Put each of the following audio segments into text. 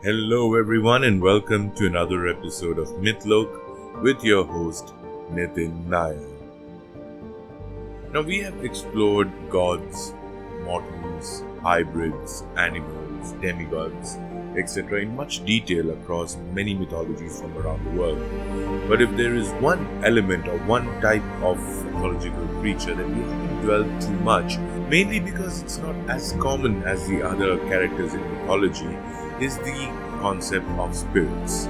Hello everyone and welcome to another episode of Mythlok with your host Nunnehi. Now we have explored gods, mortals, hybrids, animals, demigods, etc. in much detail across many mythologies from around the world. But if there is one element or one type of mythological creature that we haven't dwelled too much, mainly because it's not as common as the other characters in mythology, is the concept of spirits.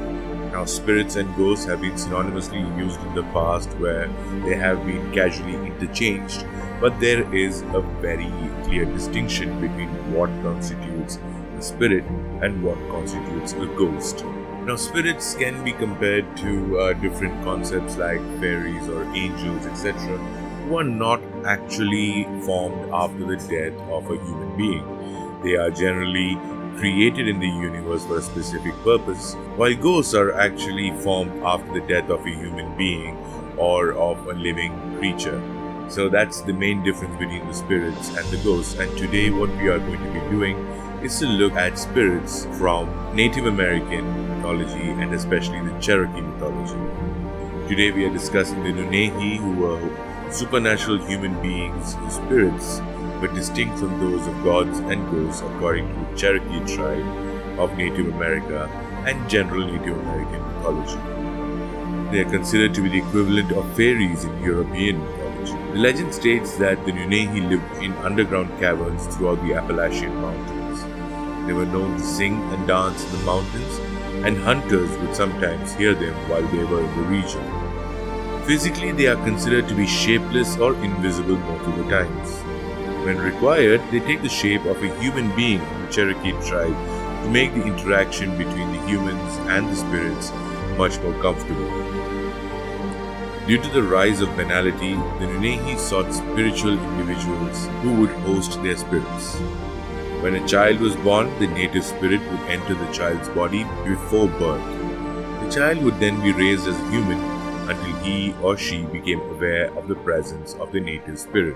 Now, spirits and ghosts have been synonymously used in the past where they have been casually interchanged, but there is a very clear distinction between what constitutes a spirit and what constitutes a ghost. Now, spirits can be compared to different concepts like fairies or angels, etc., who are not actually formed after the death of a human being. They are generally created in the universe for a specific purpose, while ghosts are actually formed after the death of a human being or of a living creature. So that's the main difference between the spirits and the ghosts, and today what we are going to be doing is to look at spirits from Native American mythology and especially the Cherokee mythology. Today we are discussing the Nunnehi, who were supernatural human beings whose spirits were distinct from those of gods and ghosts according to the Cherokee tribe of Native America and general Native American mythology. They are considered to be the equivalent of fairies in European mythology. The legend states that the Nunnehi lived in underground caverns throughout the Appalachian Mountains. They were known to sing and dance in the mountains, and hunters would sometimes hear them while they were in the region. Physically, they are considered to be shapeless or invisible most of the times. When required, they take the shape of a human being in the Cherokee tribe to make the interaction between the humans and the spirits much more comfortable. Due to the rise of banality, the Nunnehi sought spiritual individuals who would host their spirits. When a child was born, the native spirit would enter the child's body before birth. The child would then be raised as a human until he or she became aware of the presence of the native spirit.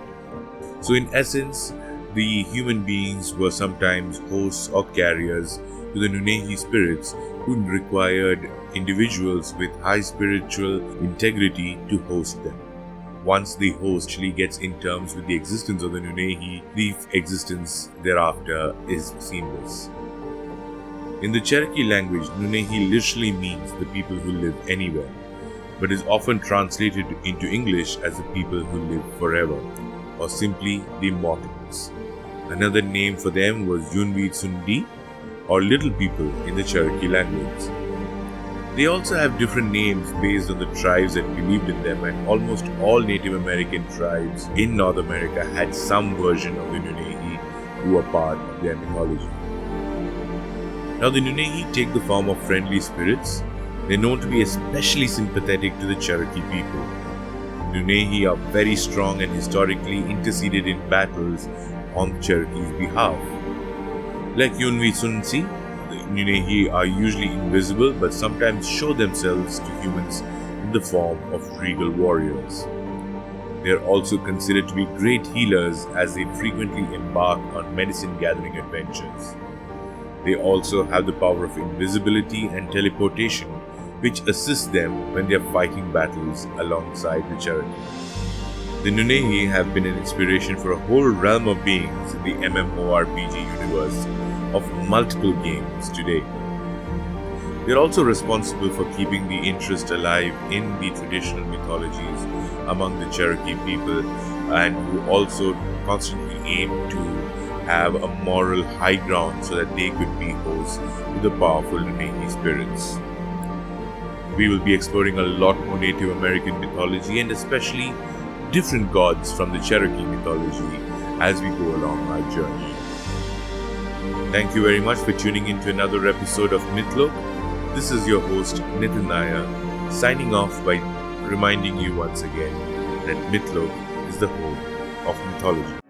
So in essence, the human beings were sometimes hosts or carriers to the Nunnehi spirits who required individuals with high spiritual integrity to host them. Once the host actually gets in terms with the existence of the Nunnehi, the existence thereafter is seamless. In the Cherokee language, Nunnehi literally means the people who live anywhere, but is often translated into English as the people who live forever, or simply the immortals. Another name for them was Yunvitsundi, or little people in the Cherokee language. They also have different names based on the tribes that believed in them, and almost all Native American tribes in North America had some version of the Nunnehi who were part of their mythology. Now the Nunnehi take the form of friendly spirits. They're known to be especially sympathetic to the Cherokee people. Nunnehi are very strong and historically interceded in battles on the Cherokee's behalf. Like Yunvitsunsi, the Nunnehi are usually invisible but sometimes show themselves to humans in the form of regal warriors. They are also considered to be great healers as they frequently embark on medicine gathering adventures. They also have the power of invisibility and teleportation, which assists them when they are fighting battles alongside the Cherokee. The Nunnehi have been an inspiration for a whole realm of beings in the MMORPG universe of multiple games today. They are also responsible for keeping the interest alive in the traditional mythologies among the Cherokee people, and who also constantly aim to have a moral high ground so that they could be hosts to the powerful Nunnehi spirits. We will be exploring a lot more Native American mythology and especially different gods from the Cherokee mythology as we go along our journey. Thank you very much for tuning in to another episode of Mythlok. This is your host Nunnehi, signing off by reminding you once again that Mythlok is the home of mythology.